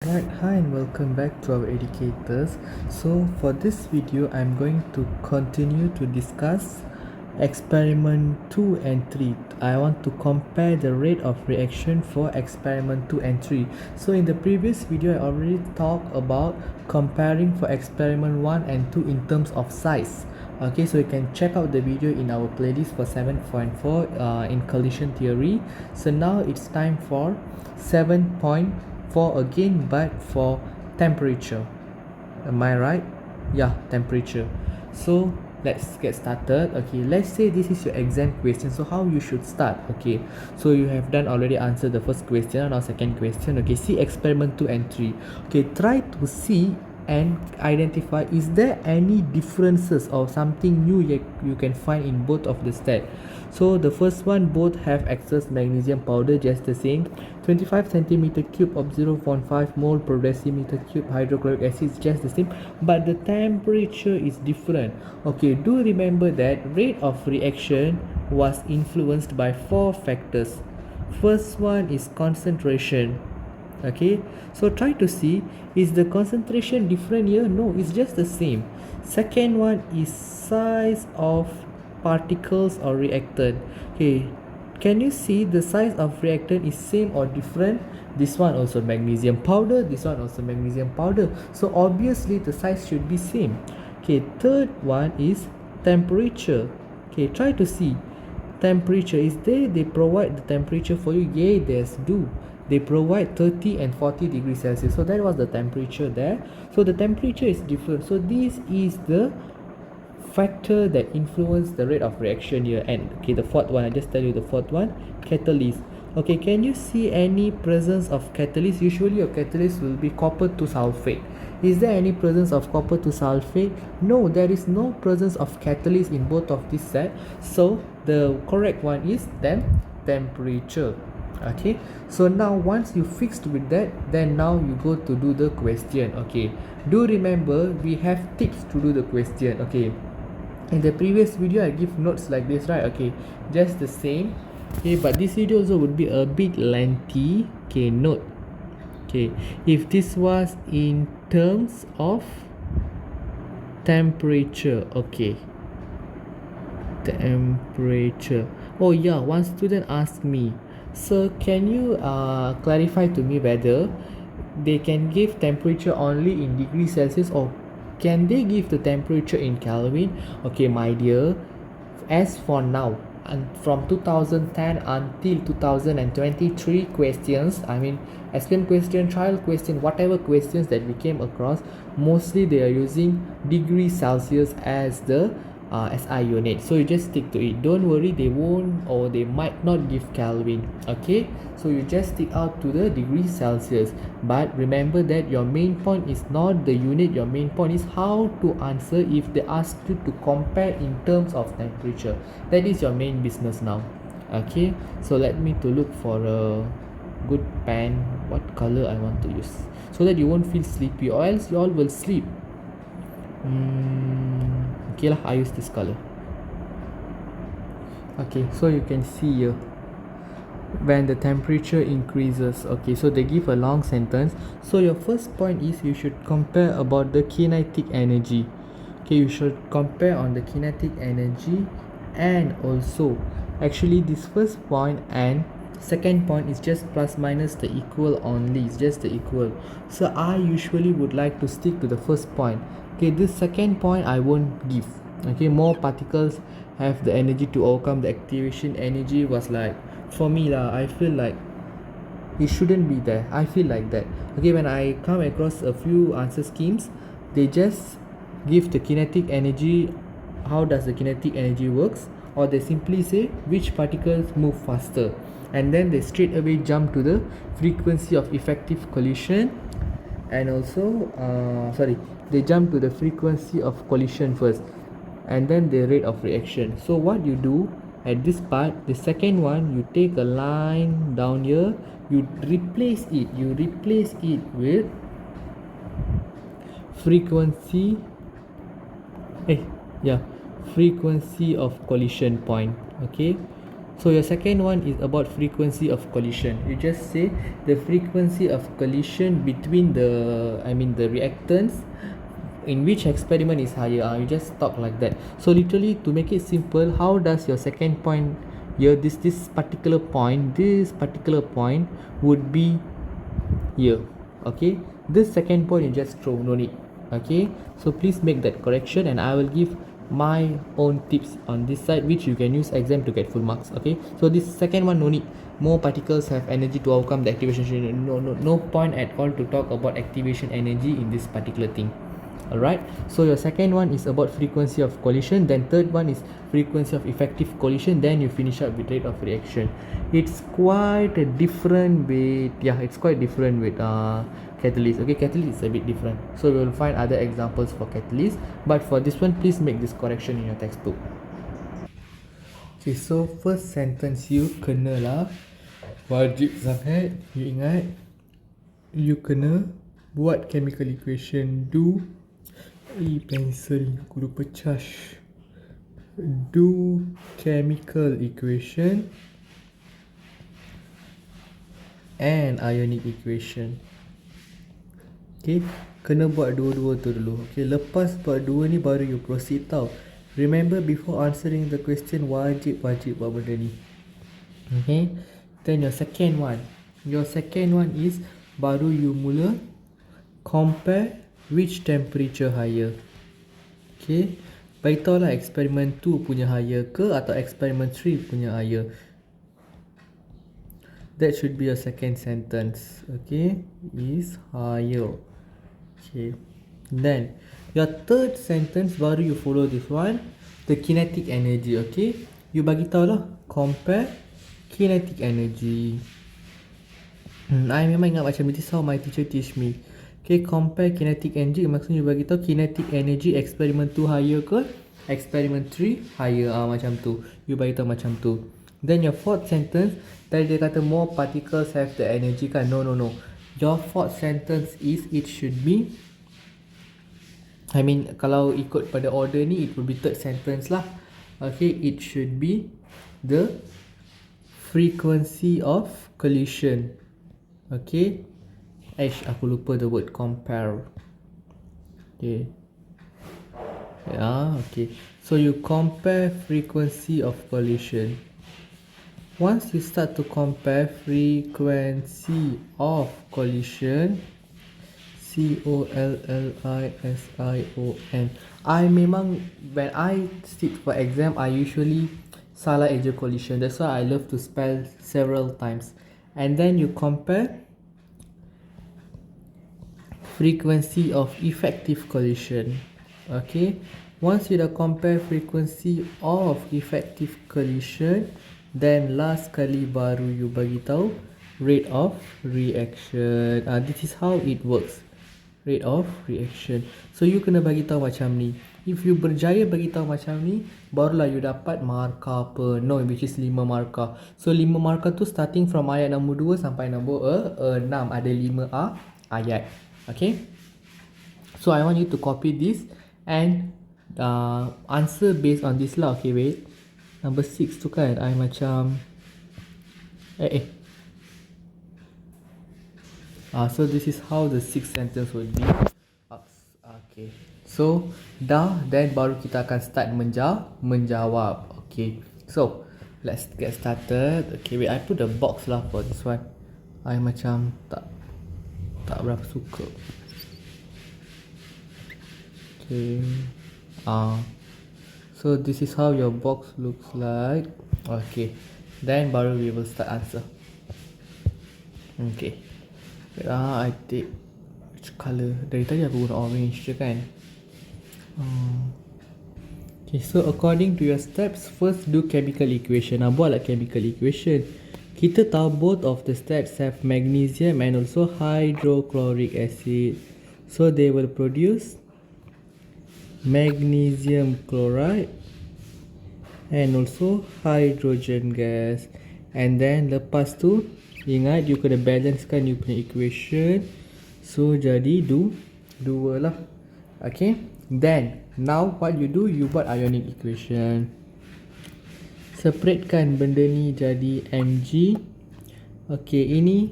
Right, hi and welcome back to our educators. So for this video I'm going to continue to discuss experiment 2 and 3. I want to compare the rate of reaction for experiment 2 and 3. So in the previous video I already talked about comparing for experiment 1 and 2 in terms of size. Okay, so you can check out the video in our playlist for 7.4 in collision theory. So now it's time for 7.4 again, but for temperature. Am I right? Yeah, temperature. So let's get started. Okay, let's say this is your exam question. So how you should start? Okay, so you have done already answered the first question. Now second question. Okay, see experiment 2 and 3. Okay, try to see and identify is there any differences or something new you can find in both of the stat. So the first one, both have excess magnesium powder, just the same. 25 centimeter cube of 0.5 mole per decimeter cube hydrochloric acid is just the same, but the temperature is different. Okay, do remember that rate of reaction was influenced by 4 factors. First one is concentration. Okay, so try to see, is the concentration different here? No, it's just the same. Second one is size of particles or reactant. Okay, can you see the size of reactant is same or different? This one also magnesium powder, this one also magnesium powder, so obviously the size should be same. Okay, third one is temperature. Okay, try to see temperature is there, they provide the temperature for you. Yeah, there's do, they provide 30 and 40 degrees Celsius, so that was the temperature there. So the temperature is different, so this is the factor that influence the rate of reaction here. And okay, the fourth one, I just tell you the fourth one, catalyst. Okay, can you see any presence of catalyst? Usually your catalyst will be copper to sulfate. Is there any presence of copper to sulfate? No, there is no presence of catalyst in both of these set, so the correct one is then temperature. Okay, so now once you fixed with that, then now you go to do the question. Okay, do remember we have tips to do the question. Okay, in the previous video I give notes like this, right? Okay, just the same. Okay, but this video also would be a bit lengthy. Okay, note. Okay, if this was in terms of temperature. Okay, temperature. Oh yeah, one student asked me, sir, can you clarify to me whether they can give temperature only in degrees Celsius or can they give the temperature in Kelvin? Okay, my dear, as for now, and from 2010 until 2023 questions, I mean explain question, trial question, whatever questions that we came across, mostly they are using degrees Celsius as the SI unit, so you just stick to it. Don't worry, they won't or they might not give Kelvin. Okay, so you just stick out to the degrees Celsius, but remember that your main point is not the unit, your main point is how to answer if they ask you to compare in terms of temperature. That is your main business now. Okay, so let me to look for a good pen, what color I want to use, so that you won't feel sleepy or else you all will sleep. Okay lah, I use this color. Okay, so you can see here when the temperature increases. Okay, so they give a long sentence. So your first point is you should compare about the kinetic energy. Okay, you should compare on the kinetic energy, and also actually this first point and second point is just plus minus the equal only, it's just the equal. So I usually would like to stick to the first point. Okay, this second point I won't give. Okay, more particles have the energy to overcome the activation energy was like, for me lah, I feel like it shouldn't be there. I feel like that. Okay, when I come across a few answer schemes, they just give the kinetic energy, how does the kinetic energy works, or they simply say which particles move faster, and then they straight away jump to the frequency of effective collision, and also they jump to the frequency of collision first and then the rate of reaction. So what you do at this part, the second one, you take a line down here, you replace it with frequency frequency of collision point. Okay, So your second one is about frequency of collision. You just say the frequency of collision between the reactants in which experiment is higher. You just talk like that. So literally, to make it simple, how does your second point here, this particular point would be here. Okay, this second point you just throw, no need. Okay, so please make that correction, and I will give my own tips on this side which you can use exam to get full marks. Okay, so this second one, no need. More particles have energy to overcome the activation. No point at all to talk about activation energy in this particular thing. Alright, so your second one is about frequency of collision, then third one is frequency of effective collision, then you finish up with rate of reaction. It's quite different with catalyst. Okay, catalyst is a bit different, so we will find other examples for catalyst, but for this one, please make this correction in your textbook. Okay, so first sentence you kena lah, wajib sangat you ingat, you kena buat chemical equation. Pensel aku lupa charge. Do chemical equation and ionic equation. Okay, kena buat dua-dua tu dulu. Okay, lepas buat dua ni baru you proceed tau. Remember, before answering the question, wajib buat benda ni. Okay, then your second one is baru you mula compare which temperature higher. Okay, beritahu lah experiment 2 punya higher ke atau experiment 3 punya higher. That should be your second sentence. Okay, is higher. Okay, then your third sentence baru you follow this one, the kinetic energy. Okay, you bagi tahu lah, compare kinetic energy. I memang ingat macam this how my teacher teach me. Okay, compare kinetic energy, maksudnya you bagi tahu kinetic energy experiment 2 higher ke experiment 3 higher, macam tu. You bagi tahu macam tu. Then your fourth sentence, tadi dia kata more particles have the energy kan. No. Your fourth sentence is, it should be, kalau ikut pada order ni, it will be third sentence lah. Okay, it should be the frequency of collision. Okay, aku lupa the word compare. Okay, okay, so you compare frequency of collision. Once you start to compare frequency of collision, collision, I memang, when I sit for exam, I usually salah eja collision. That's why I love to spell several times. And then you compare frequency of effective collision. Okay, once you dah compare frequency of effective collision, then last kali baru you bagi tahu rate of reaction. This is how it works, rate of reaction. So you kena bagi tahu macam ni. If you berjaya bagi tahu macam ni, barulah you dapat markah penuh, which is 5 markah. So 5 markah tu starting from ayat nombor 2 sampai nombor 6, ada 5 ayat. Okay, so I want you to copy this and answer based on this lah. Okay, wait, number 6 tu kan, I macam so this is how the 6th sentence will be. Okay, so dah, then baru kita akan start menjawab. Okay, so let's get started. Okay, wait, I put a box lah for this one. I macam tak berapa suka. Okay, so this is how your box looks like. Okay, then baru we will start answer. Okay, I take which color? Dari tadi aku guna orange je kan. Okay, so according to your steps, first do chemical equation. Buatlah chemical equation. Kita tahu both of the steps have magnesium and also hydrochloric acid. So they will produce magnesium chloride and also hydrogen gas. And then lepas tu, ingat you kena balancekan you punya equation. So jadi dua lah. Okay, then now what you do, you buat ionic equation. Separatekan benda ni jadi Mg. Okay, ini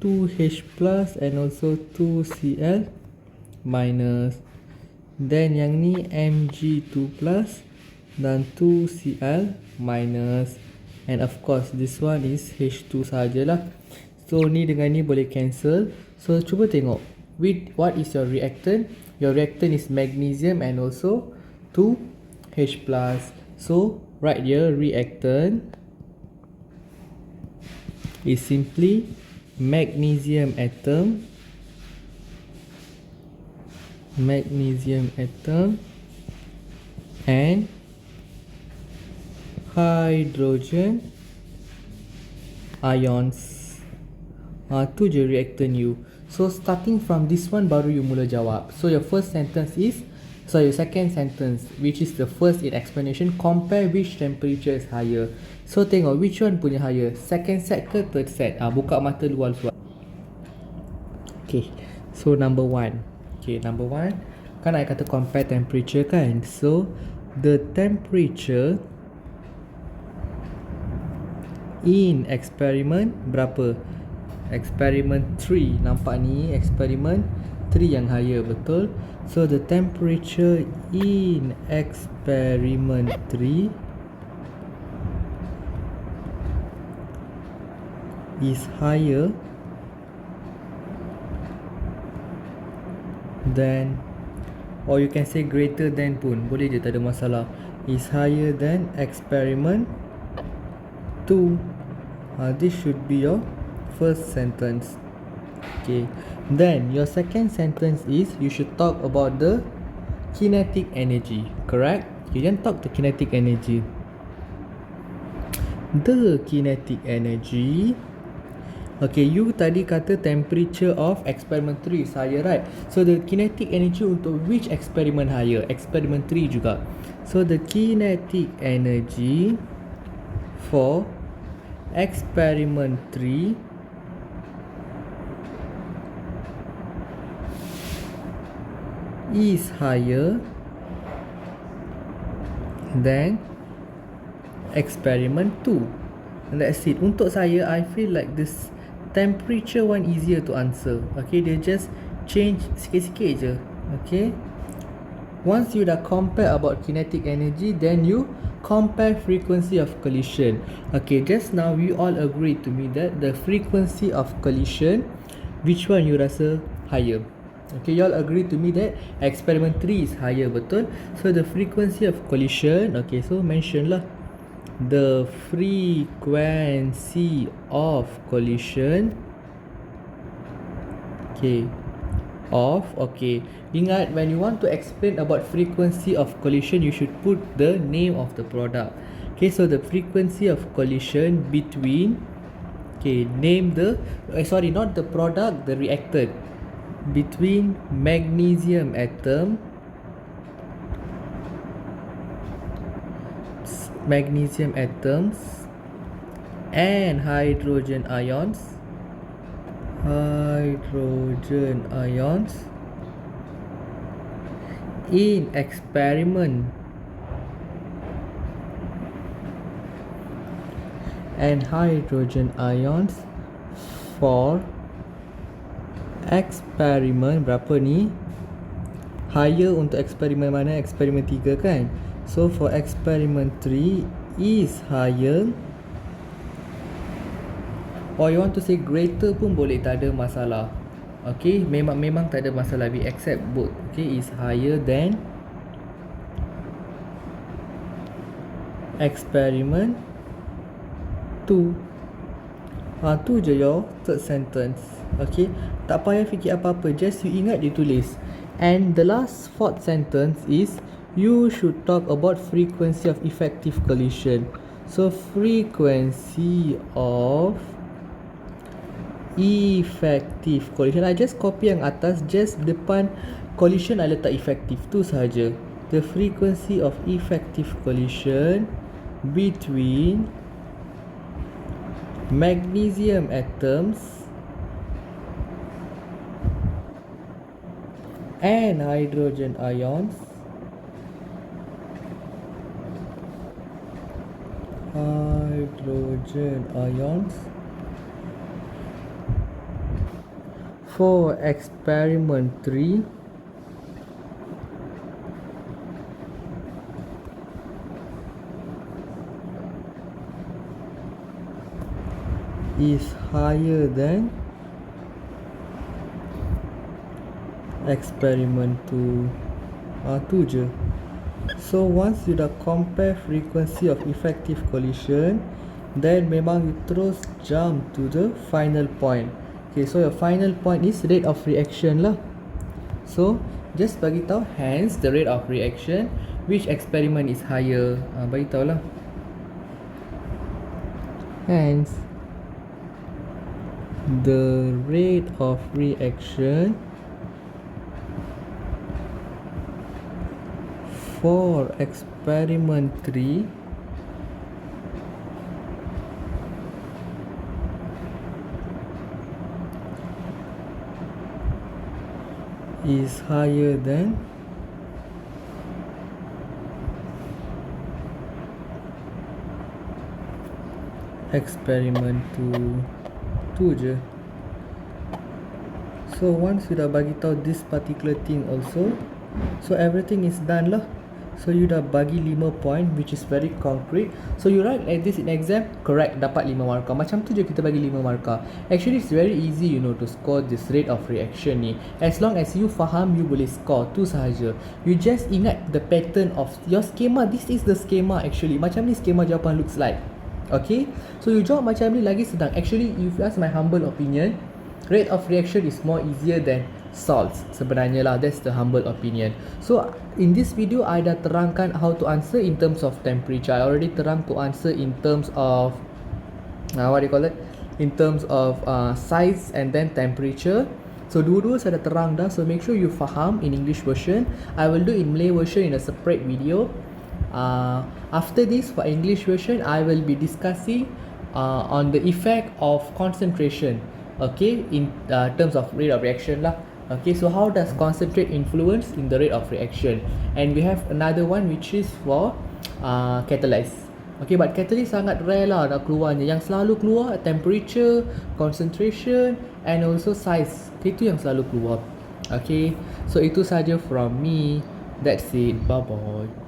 2H plus and also 2Cl minus. Then yang ni Mg2 plus dan 2Cl minus. And of course this one is H2 sajalah. So ni dengan ni boleh cancel. So cuba tengok what is your reactant. Your reactant is magnesium and also 2H plus. So right here reactant is simply magnesium atom and hydrogen ions. Tu je reactant you. So starting from this one baru you mula jawab. So your first sentence is, your second sentence, which is the first in explanation, compare which temperature is higher. So tengok which one punya higher, second set ke third set. Buka mata luar. Okay, so number 1. Okay, number 1 kan I kata compare temperature kan. So the temperature in experiment berapa? Experiment 3. Nampak ni experiment 3 yang higher, betul? So the temperature in experiment 3 is higher than, or you can say greater than pun boleh je, tak ada masalah. Is higher than experiment 2. This should be your first sentence. Okay, then your second sentence is you should talk about the kinetic energy, correct? You can talk the kinetic energy. The kinetic energy. Okay, you tadi kata temperature of experiment 3 is higher, right? So the kinetic energy untuk which experiment higher? Experiment 3 juga. So the kinetic energy for experiment 3 is higher than experiment 2. And that's it. Untuk saya, I feel like this temperature one easier to answer. Okay, they just change sikit-sikit je. Okay, once you dah compare about kinetic energy, then you compare frequency of collision. Okay, just now we all agreed to me that the frequency of collision, which one you rasa higher? Okay, you all agree to me that experiment 3 is higher, betul? So the frequency of collision, okay, so mention lah the frequency of collision, okay, ingat when you want to explain about frequency of collision, you should put the name of the product. Okay, so the frequency of collision between, okay, name the, sorry, not the product, the reactant, between magnesium atoms and hydrogen ions in experiment and hydrogen ions for eksperimen berapa ni? Higher untuk eksperimen mana? Eksperimen 3 kan? So for eksperimen 3 is higher, or you want to say greater pun boleh, tak ada masalah. Okay, memang tak ada masalah, we accept both. Okay, is higher than eksperimen 2. Tu je your third sentence. Okay, tak payah fikir apa-apa, just you ingat ditulis. And the last fourth sentence is you should talk about frequency of effective collision. So frequency of effective collision, I just copy yang atas, just depan collision I letak effective, tu sahaja. The frequency of effective collision between magnesium atoms and hydrogen ions hydrogen ions. For experiment 3, is higher than experiment 2. 2 je. So once you dah compare frequency of effective collision, then memang you terus jump to the final point. Okay, so your final point is rate of reaction lah. So just bagi tahu, hence the rate of reaction, which experiment is higher, bagi tahu lah. Hence the rate of reaction for experiment 3 is higher than experiment 2 je. So once you dah bagi tahu this particular thing also, so everything is done lah. So you dah bagi 5 point, which is very concrete. So you write like this in exam, correct, dapat 5 markah. Macam tu je kita bagi 5 markah. Actually it's very easy, you know, to score this rate of reaction ni. As long as you faham, you boleh score. Tu sahaja. You just ingat the pattern of your schema. This is the schema actually. Macam ni schema jawapan looks like. Okay, so you jawab macam ni lagi senang. Actually, if you ask my humble opinion, rate of reaction is more easier than salts sebenarnya lah. That's the humble opinion. So in this video, I dah terangkan how to answer in terms of temperature. I already terang to answer in terms of what do you call it, in terms of size and then temperature. So dua-dua saya dah terang dah. So make sure you faham in English version. I will do in Malay version in a separate video. After this, for English version, I will be discussing on the effect of concentration, okay, in terms of rate of reaction lah. Okay, so how does concentrate influence in the rate of reaction? And we have another one which is for catalyst. Okay, but catalyst sangat rare lah nak keluarnya. Yang selalu keluar temperature, concentration and also size. Okay, itu yang selalu keluar. Okay, so itu saja from me. That's it. Bye bye.